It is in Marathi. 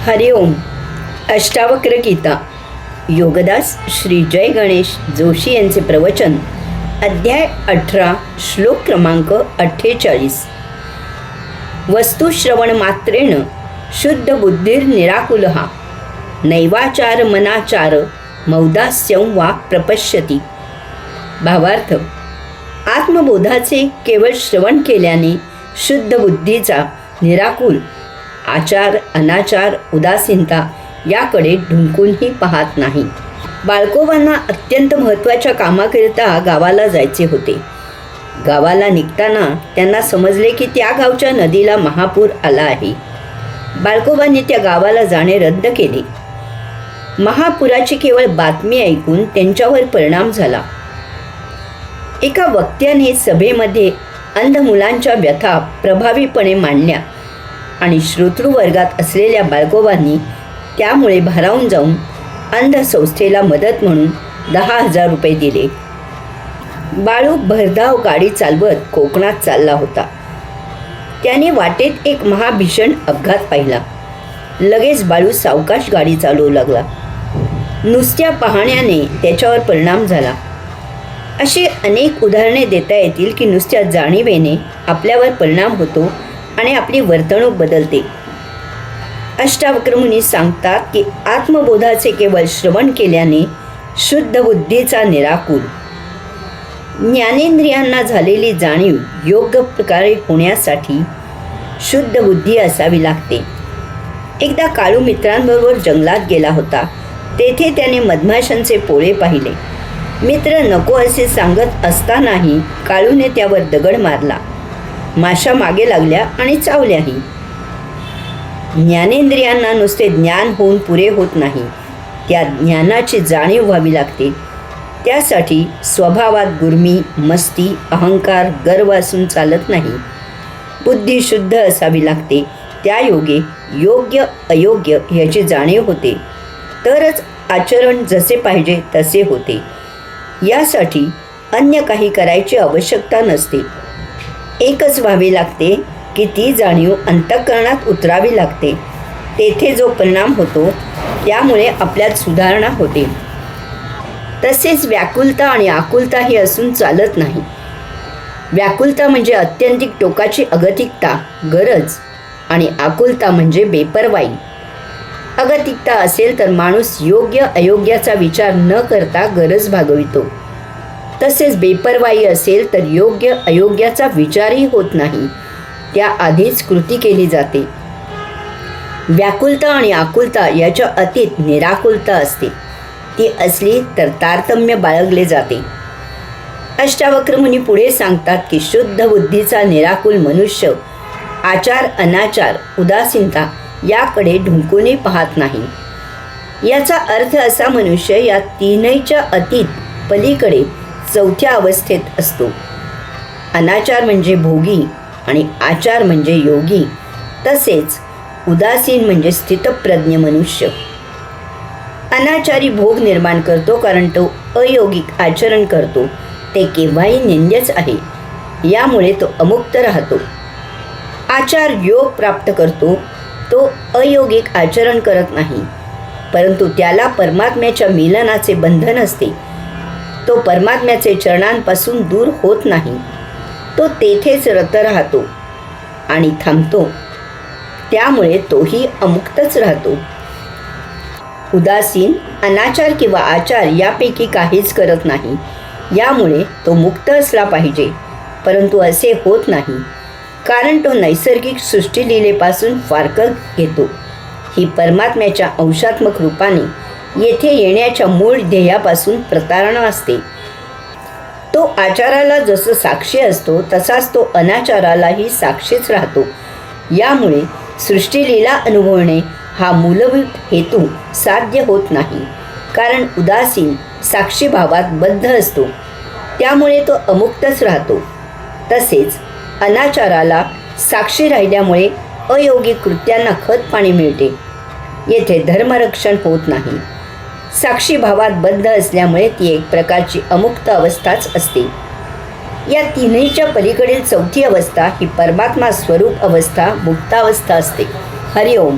हरिओम. अष्टावक्र गीता. योगदास श्री जय गणेश जोशी यांचे प्रवचन. अध्याय 18, श्लोक क्रमांक 48. वस्तुश्रवण मात्रेण शुद्ध बुद्धिर्निराकुलः नैवाचार मनाचार मौदास्यं वा प्रपश्यति. भावार्थ: आत्मबोधाचे केवळ श्रवण केल्याने शुद्ध बुद्धीचा निराकुल आचार, अनाचार, उदासीनता याकडे ढुंकूनही पाहत नाही. बाळकोबांना अत्यंत महत्त्वाच्या कामाकरिता गावाला जायचे होते. गावाला निघताना त्यांना समजले की त्या गावच्या नदीला महापूर आला आहे. बाळकोबांनी त्या गावाला जाणे रद्द केले. महापुराची केवळ बातमी ऐकून त्यांच्यावर परिणाम झाला. एका वक्त्याने सभेमध्ये अंध मुलांच्या व्यथा प्रभावीपणे मांडल्या आणि श्रोतृवर्गात असलेल्या बाळकोबांनी त्यामुळे भारावून जाऊन अंध संस्थेला मदत म्हणून 10,000 रुपये दिले. बाळू भरधाव गाडी चालवत कोकणात चालला होता. त्याने वाटेत एक महाभीषण अपघात पाहिला. लगेच बाळू सावकाश गाडी चालवू लागला. नुसत्या पाहण्याने त्याच्यावर परिणाम झाला. अशी अनेक उदाहरणे देता येतील की नुसत्या जाणीवेने आपल्यावर परिणाम होतो आणि आपली वर्तणूक बदलते. अष्टावक्र मुनी सांगतात की आत्मबोधाचे केवळ श्रवण केल्याने शुद्ध बुद्धीचा निराकुल. ज्ञानेंद्रियांना झालेली जाणीव योग्य प्रकारे होण्यासाठी शुद्ध बुद्धी असावी लागते. एकदा काळू मित्रांबरोबर जंगलात गेला होता. तेथे त्याने मधमाशांचे पोळे पाहिले. मित्र नको असे सांगत असतानाही काळूने त्यावर दगड मारला. माशा मागे लागल्या आणि चावल्याही. ज्ञानेंद्रियांना नुसते ज्ञान होऊन पुरे होत नाही, त्या ज्ञानाची जाणीव व्हावी लागते. त्यासाठी स्वभावात गुर्मी, मस्ती, अहंकार, गर्व असून चालत नाही. बुद्धी शुद्ध असावी लागते. त्या योगे योग्य अयोग्य याची जाणीव होते. तरच आचरण जसे पाहिजे तसे होते. यासाठी अन्य काही करायची आवश्यकता नसते. एकच व्हावे लागते की ती जाणीव अंतःकरणात उतरावी लागते. तेथे जो परिणाम होतो त्यामुळे आपल्यात सुधारणा होते. तसेच व्याकुलता आणि आकुलता ही असून चालत नाही. व्याकुलता म्हणजे अत्यंतिक टोकाची अगतिकता, गरज, आणि आकुलता म्हणजे बेपर्वाई. अगतिकता असेल तर माणूस योग्य अयोग्याचा विचार न करता गरज भागवितो. तसेच बेपर्वाई असेल तर योग्य अयोग्याचा विचारही होत नाही, त्याआधीच कृती केली जाते. व्याकुलता आणि आकुलता याच्या अतीत निराकुलता असते. ती असली तर तारतम्य बाळगले जाते. अष्टावक्र मुनी पुढे सांगतात की शुद्ध बुद्धीचा निराकुल मनुष्य आचार, अनाचार, उदासीनता याकडे ढुंकूनही पाहत नाही. याचा अर्थ असा मनुष्य या तीनहीच्या अतीत पलीकडे चौथ्या अवस्थेत असतो. अनाचार म्हणजे भोगी आणि आचार म्हणजे योगी. तसेच उदासीन म्हणजे स्थितप्रज्ञ मनुष्य. अनाचारी भोग निर्माण करतो कारण तो अयोगिक आचरण करतो. ते केव्हाही निंद्यच आहे. यामुळे तो अमुक्त राहतो. आचार योग प्राप्त करतो. तो अयोगिक आचरण करत नाही, परंतु त्याला परमात्म्याच्या मिलनाचे बंधन असते. तो परमात्म्याचे चरणांपासून दूर होत नाही. तो तेथेच रत राहतो आणि थांबतो. त्यामुळे तोही अमुक्तच राहतो. उदासीन अनाचार किंवा आचार यापैकी काहीच करत नाही. यामुळे तो मुक्त असला पाहिजे, परंतु असे होत नाही, कारण तो नैसर्गिक सृष्टीलीलेपासून फारकत घेतो. ही परमात्म्याच्या अंशात्मक रूपाने येथे येण्याच्या मूळ ध्येयापासून प्रतारणा असते. तो आचाराला जसं साक्षी असतो तसाच तो अनाचारालाही साक्षीच राहतो. यामुळे सृष्टीलीला अनुभवणे हा मूलभूत हेतू साध्य होत नाही, कारण उदासीन साक्षीभावात बद्ध असतो. त्यामुळे तो अमुक्तच राहतो. तसेच अनाचाराला साक्षी राहिल्यामुळे अयोगिक कृत्यांना खतपाणी मिळते. येथे धर्मरक्षण होत नाही. साक्षीभावात बद्ध असल्यामुळे ती एक प्रकारची अमुक्त अवस्थाच असते. या तीनहीच्या पलीकडील चौथी अवस्था ही परमात्मा स्वरूप अवस्था, मुक्तावस्था असते. हरिओम.